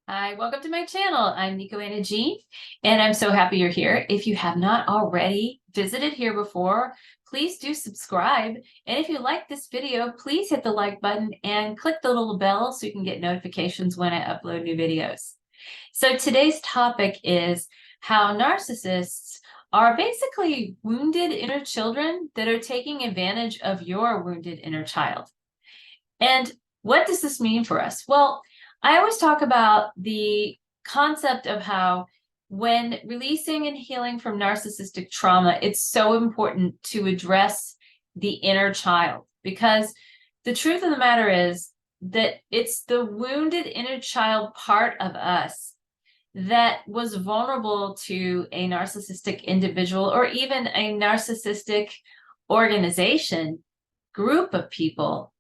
Hi, welcome to my channel. I'm Nico Anna G, and I'm so happy you're here. If you have not already visited here before, please do subscribe. And if you like this video, please hit the like button and click the little bell so you can get notifications when I upload new videos. So today's topic is how narcissists are basically wounded inner children that are taking advantage of your wounded inner child. And what does this mean for us? Well, I always talk about the concept of how when releasing and healing from narcissistic trauma, it's so important to address the inner child, because the truth of the matter is that it's the wounded inner child part of us that was vulnerable to a narcissistic individual or even a narcissistic organization, group of people,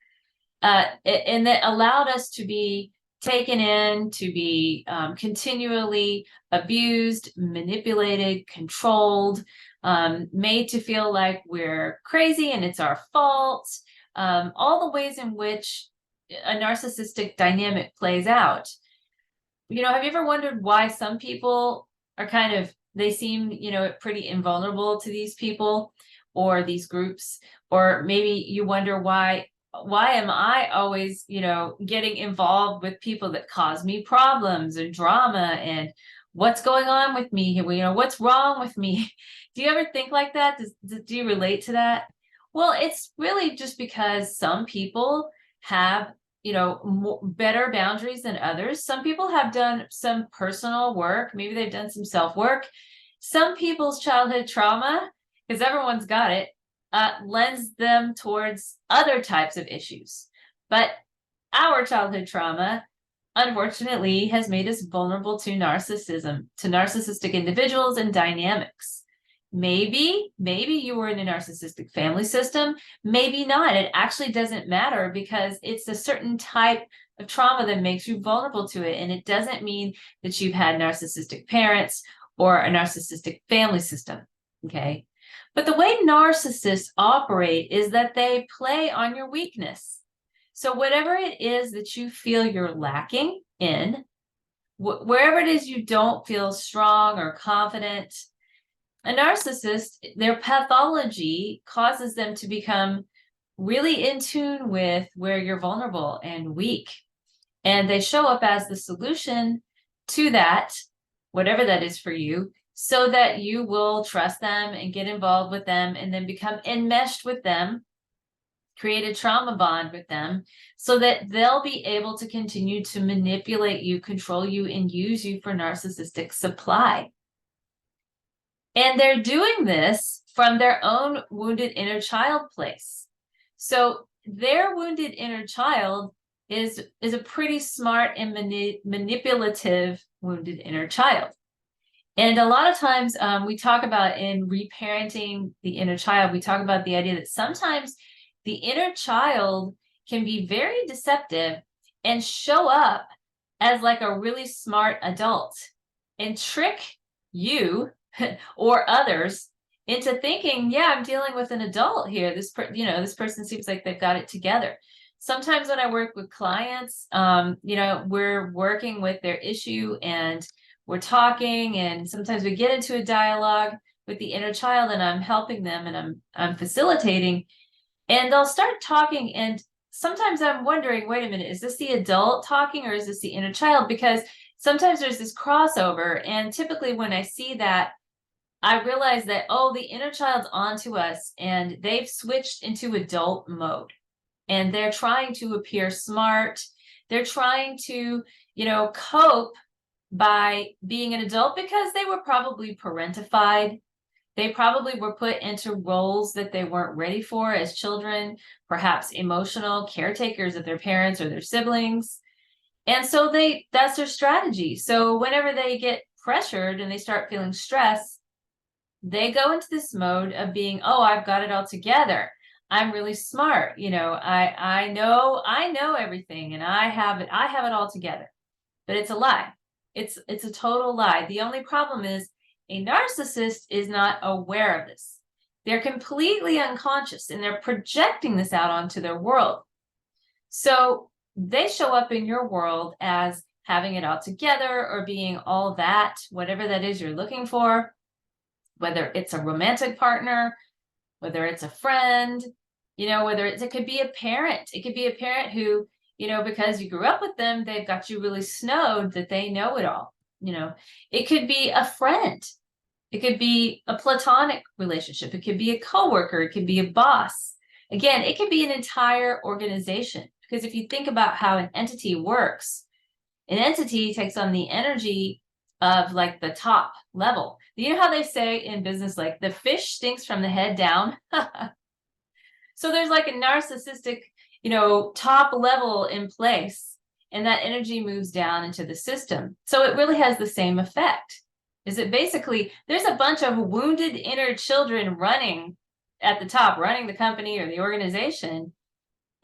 and that allowed us to be taken in, to be continually abused, manipulated, controlled, made to feel like we're crazy and it's our fault. All the ways in which a narcissistic dynamic plays out. Have you ever wondered why some people are they seem, pretty invulnerable to these people or these groups? Or maybe you wonder why am I always, getting involved with people that cause me problems and drama, and what's going on with me here? What's wrong with me? Do you ever think like that? Do you relate to that? Well, it's really just because some people have, better boundaries than others. Some people have done some personal work. Maybe they've done some self-work. Some people's childhood trauma, because everyone's got it, lends them towards other types of issues. But our childhood trauma, unfortunately, has made us vulnerable to narcissism, to narcissistic individuals and dynamics. Maybe you were in a narcissistic family system, maybe not. It actually doesn't matter, because it's a certain type of trauma that makes you vulnerable to it. And it doesn't mean that you've had narcissistic parents or a narcissistic family system, okay? But the way narcissists operate is that they play on your weakness. So whatever it is that you feel you're lacking in, wherever it is you don't feel strong or confident, a narcissist, their pathology causes them to become really in tune with where you're vulnerable and weak. And they show up as the solution to that, whatever that is for you, so that you will trust them and get involved with them and then become enmeshed with them, create a trauma bond with them, so that they'll be able to continue to manipulate you, control you, and use you for narcissistic supply. And they're doing this from their own wounded inner child place. So their wounded inner child is a pretty smart and manipulative wounded inner child. And a lot of times we talk about, in reparenting the inner child, we talk about the idea that sometimes the inner child can be very deceptive and show up as like a really smart adult and trick you or others into thinking, yeah, I'm dealing with an adult here. This person seems like they've got it together. Sometimes when I work with clients, we're working with their issue and we're talking, and sometimes we get into a dialogue with the inner child, and I'm helping them and I'm facilitating, and they'll start talking, and sometimes I'm wondering, wait a minute, is this the adult talking or is this the inner child? Because sometimes there's this crossover, and typically when I see that, I realize that, oh, the inner child's onto us and they've switched into adult mode, and they're trying to appear smart. They're trying to, cope by being an adult, because they were probably parentified. They probably were put into roles that they weren't ready for as children, perhaps emotional caretakers of their parents or their siblings. And so that's their strategy. So whenever they get pressured and they start feeling stress, they go into this mode of being, oh, I've got it all together. I'm really smart. I know everything, and I have it all together. But it's a lie. It's a total lie. The only problem is a narcissist is not aware of this. They're completely unconscious, and they're projecting this out onto their world. So they show up in your world as having it all together or being all that, whatever that is you're looking for, whether it's a romantic partner, whether it's a friend, whether it could be a parent. It could be a parent who, because you grew up with them, they've got you really snowed that they know it all. It could be a friend. It could be a platonic relationship. It could be a coworker. It could be a boss. Again, it could be an entire organization. Because if you think about how an entity works, an entity takes on the energy of like the top level. You know how they say in business, like the fish stinks from the head down? So there's like a narcissistic, top level in place, and that energy moves down into the system. So it really has the same effect. Is it basically, there's a bunch of wounded inner children running at the top, running the company or the organization.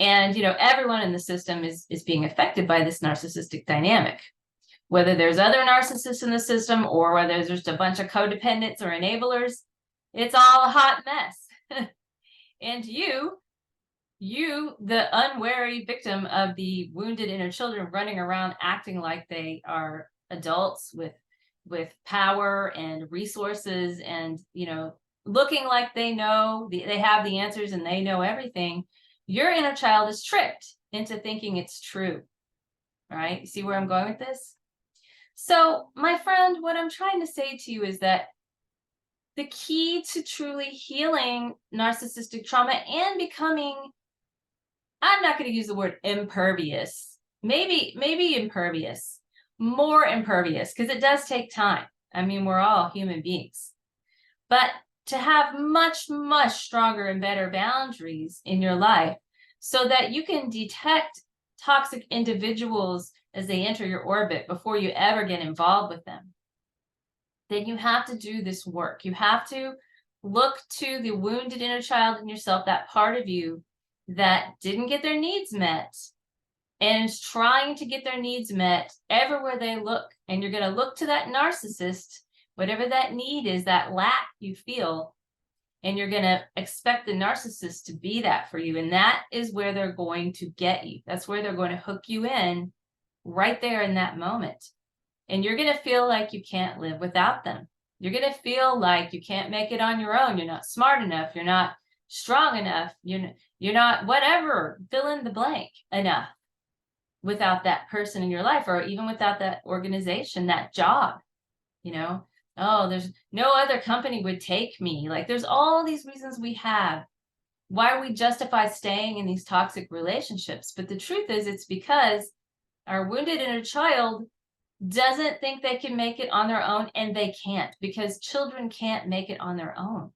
And, everyone in the system is being affected by this narcissistic dynamic. Whether there's other narcissists in the system or whether there's just a bunch of codependents or enablers, it's all a hot mess. And you, the unwary victim of the wounded inner children running around acting like they are adults with power and resources and, looking like they know, they have the answers and they know everything, your inner child is tricked into thinking it's true. All right, you see where I'm going with this? So, my friend, what I'm trying to say to you is that the key to truly healing narcissistic trauma and becoming, I'm not going to use the word impervious, maybe impervious, more impervious, because it does take time. I mean, we're all human beings. But to have much, much stronger and better boundaries in your life so that you can detect toxic individuals as they enter your orbit before you ever get involved with them, then you have to do this work. You have to look to the wounded inner child in yourself, that part of you that didn't get their needs met and is trying to get their needs met everywhere they look. And you're going to look to that narcissist, whatever that need is, that lack you feel, and you're going to expect the narcissist to be that for you. And that is where they're going to get you. That's where they're going to hook you in right there in that moment. And you're going to feel like you can't live without them. You're going to feel like you can't make it on your own. You're not smart enough. You're not strong enough. You're not whatever, fill in the blank enough without that person in your life, or even without that organization, that job. Oh, there's no other company would take me. Like, there's all these reasons we have why we justify staying in these toxic relationships. But the truth is, it's because our wounded inner child doesn't think they can make it on their own, and they can't, because children can't make it on their own.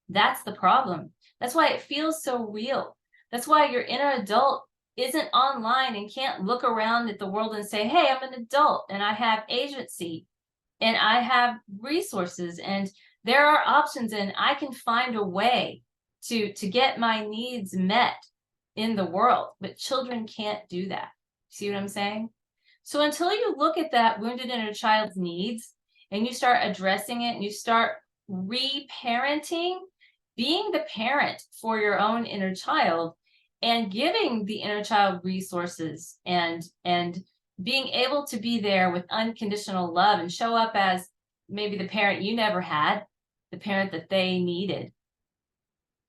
That's the problem. That's why it feels so real. That's why your inner adult isn't online and can't look around at the world and say, hey, I'm an adult and I have agency and I have resources and there are options and I can find a way to get my needs met in the world. But children can't do that. See what I'm saying? So until you look at that wounded inner child's needs and you start addressing it and you start reparenting, being the parent for your own inner child and giving the inner child resources and being able to be there with unconditional love and show up as maybe the parent you never had, the parent that they needed,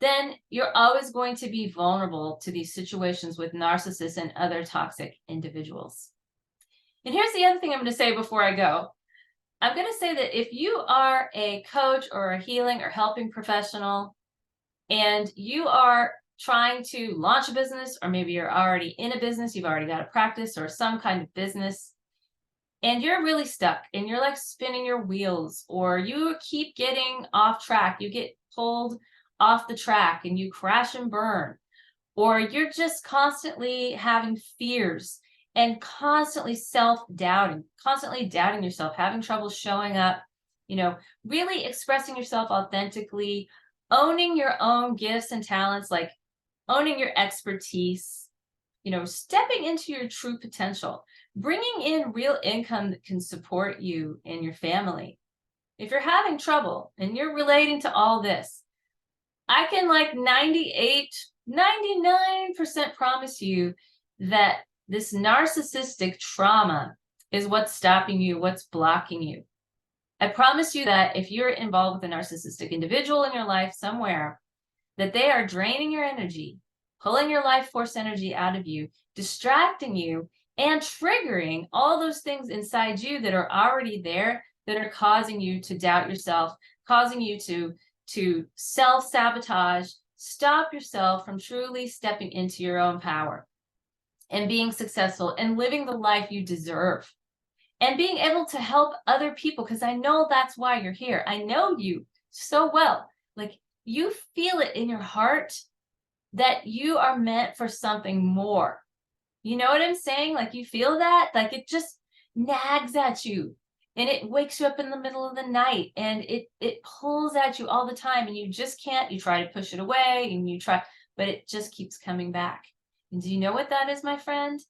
then you're always going to be vulnerable to these situations with narcissists and other toxic individuals. And here's the other thing I'm going to say before I go. I'm going to say that if you are a coach or a healing or helping professional and you are trying to launch a business, or maybe you're already in a business, you've already got a practice or some kind of business, and you're really stuck and you're like spinning your wheels, or you keep getting off track, you get pulled off the track and you crash and burn, or you're just constantly having fears and constantly self-doubting, constantly doubting yourself, having trouble showing up, really expressing yourself authentically, owning your own gifts and talents, like owning your expertise, stepping into your true potential, bringing in real income that can support you and your family. If you're having trouble and you're relating to all this, I can 99% promise you that this narcissistic trauma is what's stopping you, what's blocking you. I promise you that if you're involved with a narcissistic individual in your life somewhere, that they are draining your energy, pulling your life force energy out of you, distracting you, and triggering all those things inside you that are already there that are causing you to doubt yourself, causing you to self-sabotage, stop yourself from truly stepping into your own power and being successful and living the life you deserve and being able to help other people, because I know that's why you're here. I know you so well. Like, you feel it in your heart that you are meant for something more. You know what I'm saying? Like, you feel that? Like, it just nags at you and it wakes you up in the middle of the night and it pulls at you all the time, and you just can't. You try to push it away and you try, but it just keeps coming back. And do you know what that is, my friend?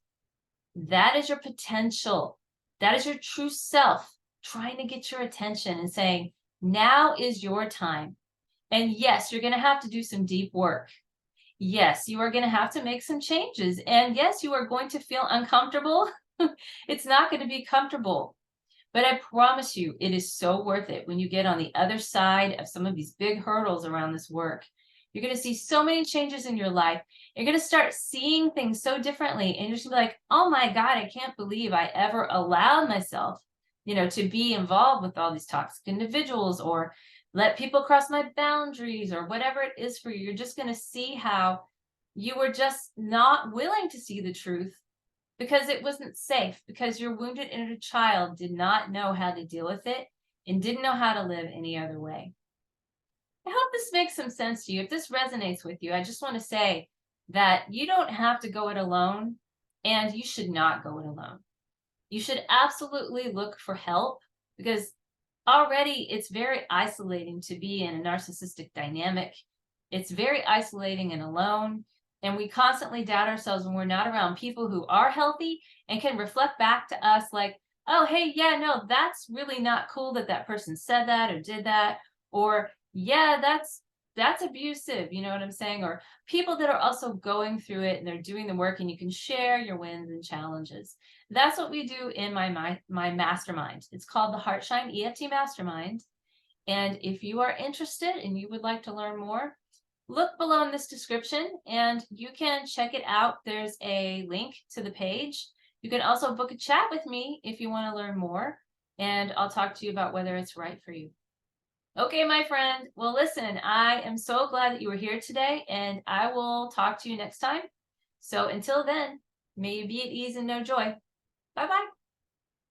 That is your potential. That is your true self trying to get your attention and saying, now is your time. And yes, you're going to have to do some deep work. Yes, you are going to have to make some changes. And yes, you are going to feel uncomfortable. It's not going to be comfortable. But I promise you, it is so worth it when you get on the other side of some of these big hurdles around this work. You're going to see so many changes in your life. You're going to start seeing things so differently. And you're just going to be like, oh my God, I can't believe I ever allowed myself, to be involved with all these toxic individuals or let people cross my boundaries or whatever it is for you. You're just going to see how you were just not willing to see the truth because it wasn't safe, because your wounded inner child did not know how to deal with it and didn't know how to live any other way. I hope this makes some sense to you. If this resonates with you, I just want to say that you don't have to go it alone, and you should not go it alone. You should absolutely look for help, because already it's very isolating to be in a narcissistic dynamic. It's very isolating and alone. And we constantly doubt ourselves when we're not around people who are healthy and can reflect back to us like, oh, hey, yeah, no, that's really not cool that that person said that or did that. Or, yeah, that's abusive. You know what I'm saying? Or people that are also going through it and they're doing the work, and you can share your wins and challenges. That's what we do in my mastermind. It's called the Heartshine EFT Mastermind. And if you are interested and you would like to learn more, look below in this description and you can check it out. There's a link to the page. You can also book a chat with me if you want to learn more, and I'll talk to you about whether it's right for you. Okay, my friend. Well, listen, I am so glad that you were here today, and I will talk to you next time. So until then, may you be at ease and know joy. Bye-bye.